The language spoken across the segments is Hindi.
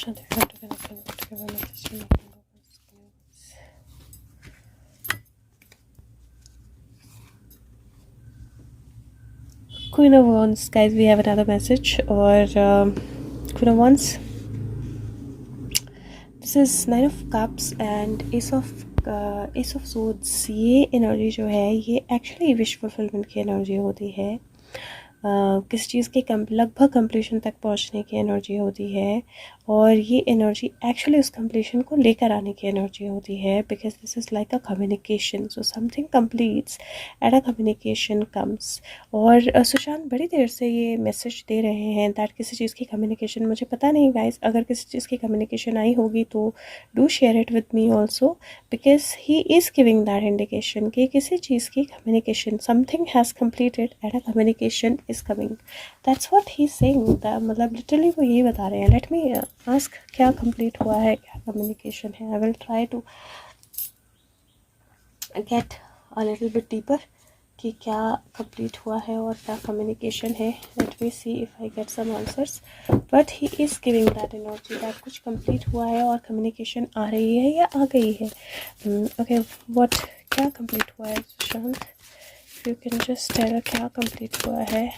Queen of Wands, guys, we have another message. Or Queen of Wands, this is Nine of Cups and Ace of Swords. ये एनर्जी जो है ये एक्चुअली विश फुलफिलमेंट की एनर्जी होती है. किस चीज़ के लगभग कंप्लीशन तक पहुंचने की एनर्जी होती है और ये एनर्जी एक्चुअली उस कंप्लीशन को लेकर आने की एनर्जी होती है because this is like a communication. So something completes and a communication comes. और सुशांत बड़ी देर से ये मैसेज दे रहे हैं दैट किसी चीज़ की कम्युनिकेशन, मुझे पता नहीं गाइस, अगर किसी चीज़ की कम्युनिकेशन आई होगी तो do share it with me also because he is giving that indication कि किसी चीज़ की communication, something has completed and a communication is coming. That's what he is saying. मतलब लिटरली वो यही बता रहे हैं. लेट मी आस्क क्या कंप्लीट हुआ है, क्या कम्युनिकेशन है. I will try to get a little bit deeper कि क्या कंप्लीट हुआ है और क्या कम्युनिकेशन है. Let me see if I get some answers. But he is giving that energy that कुछ कंप्लीट हुआ है और कम्युनिकेशन आ रही है या आ गई है. ओके व्हाट, क्या कंप्लीट हुआ है Sushant? You can just tell क्या कंप्लीट हुआ है.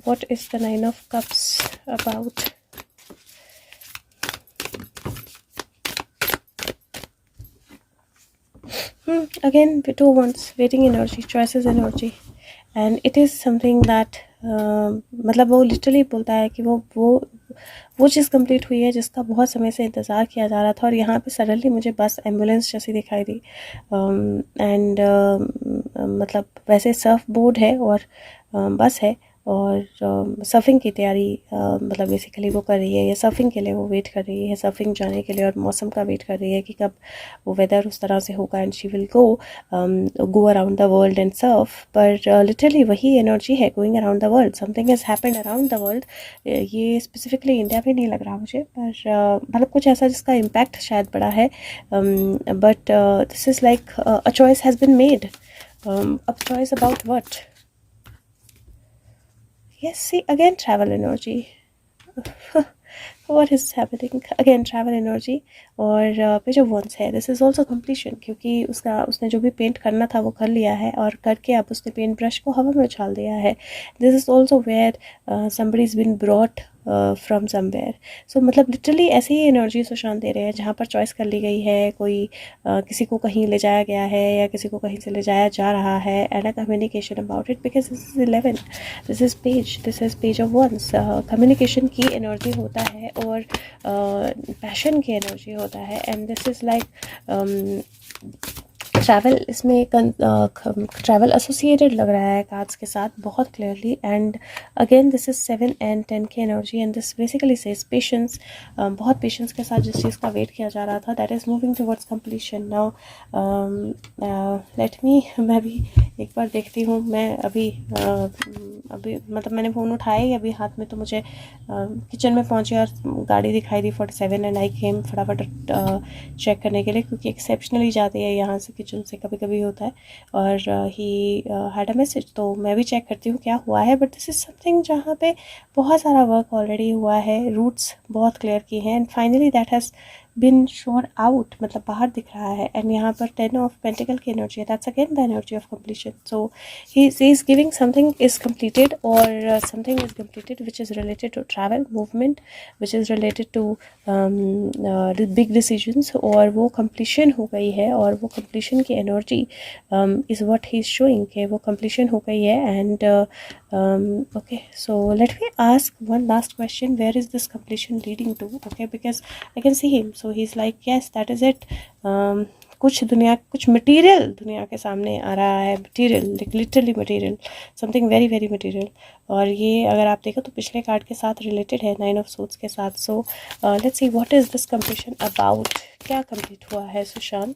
What is the Nine of Cups about? Again, two wands, waiting energy, choices energy, and it is something that मतलब वो लिटरली बोलता है कि वो चीज़ कंप्लीट हुई है जिसका बहुत समय से इंतज़ार किया जा रहा था. और यहाँ पे सडनली मुझे बस एम्बुलेंस जैसी दिखाई दी. एंड मतलब वैसे सर्फ बोर्ड है और बस है और सर्फिंग की तैयारी मतलब बेसिकली वो कर रही है, या सर्फिंग के लिए वो वेट कर रही है, सर्फिंग जाने के लिए और मौसम का वेट कर रही है कि कब वो वेदर उस तरह से होगा and she will go around the world and Surf. पर लिटरली वही एनर्जी है, going around the world. Something has happened around the world. ये स्पेसिफिकली इंडिया में नहीं लग रहा मुझे, पर मतलब कुछ ऐसा जिसका इम्पैक्ट शायद बड़ा है. But this is like a choice has been made. A choice about what? Yes, see, again travel energy. What is happening? Again travel energy. और पे जो वंस है, दिस इज़ ऑल्सो कम्प्लीशन, क्योंकि उसने जो भी पेंट करना था वो कर लिया है और करके अब उसने पेंट ब्रश को हवा में उछाल दिया है. This is also where somebody is been brought from somewhere. So मतलब लिटरली ऐसे ही एनर्जी सुशांत दे रहे हैं जहाँ पर चॉइस कर ली गई है. कोई किसी को कहीं ले जाया गया है या किसी को कहीं से ले जाया जा रहा है. And a communication about it because this is 11. This is page of wands. Communication की एनर्जी होता है और पैशन की एनर्जी होता है. And this is like travel. इसमें ट्रैवल एसोसिएटेड लग रहा है कार्ड्स के साथ बहुत clearly. And again this is 7 and 10 की energy. And this basically says patience. बहुत पेशेंस के साथ जिस चीज़ का वेट किया जा रहा था that is moving towards completion now. Let me, मैं भी एक बार देखती हूँ. मैं अभी मतलब मैंने फ़ोन उठाया ही अभी हाथ में, तो मुझे किचन में पहुँची और गाड़ी दिखाई दी 47 एंड आई केम फटाफट चेक करने के लिए, क्योंकि एक्सेप्शनली जाती है यहाँ से किचन से, कभी कभी होता है. और ही हैड अ मैसेज, तो मैं भी चेक करती हूँ क्या हुआ है. बट दिस इज़ समथिंग जहाँ पे बहुत सारा वर्क ऑलरेडी हुआ है, रूट्स बहुत क्लियर की हैं and finally that has been shown out, मतलब बाहर दिख रहा है. एंड यहाँ पर 10 ऑफ पेंटिकल की एनर्जी है. That's again the energy of completion. So he is giving something is completed or something is completed which is related to travel movement, which is related to big decisions, और वो completion हो गई है. और वो completion की energy is what he is showing कि वो completion हो गई है. And okay, so let me ask one last question. Where is this completion leading to? Okay, because I can see him, so he's like yes, that is it. कुछ मटेरियल दुनिया के सामने आ रहा है. Material, literally material, something very very material. और ये अगर आप देखो तो पिछले कार्ड के साथ रिलेटेड है, 9 ऑफ सोर्ड्स के साथ. So let's see what is this completion about. क्या कंप्लीट हुआ है सुशांत,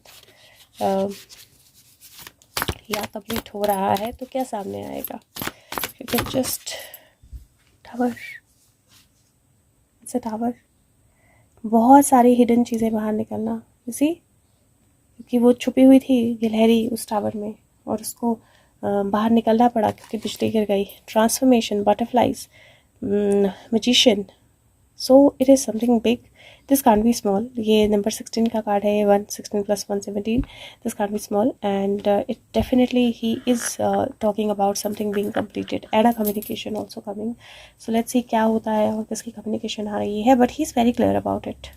या कंप्लीट हो रहा है तो क्या सामने आएगा? Just tower, it's a tower. बहुत सारी हिडन चीज़ें बाहर निकलना, इसी क्योंकि वो छुपी हुई थी गिलहरी उस टावर में और उसको बाहर निकलना पड़ा क्योंकि बिजली गिर गई. Transformation, butterflies, magician. So it is something big, this can't be small. ये नंबर 16 का कार्ड है, 116 + 117, this can't be small and it definitely he is talking about something being completed and a communication also coming. So let's see क्या होता है और किसकी कम्युनिकेशन आ रही है, but he is very clear about it.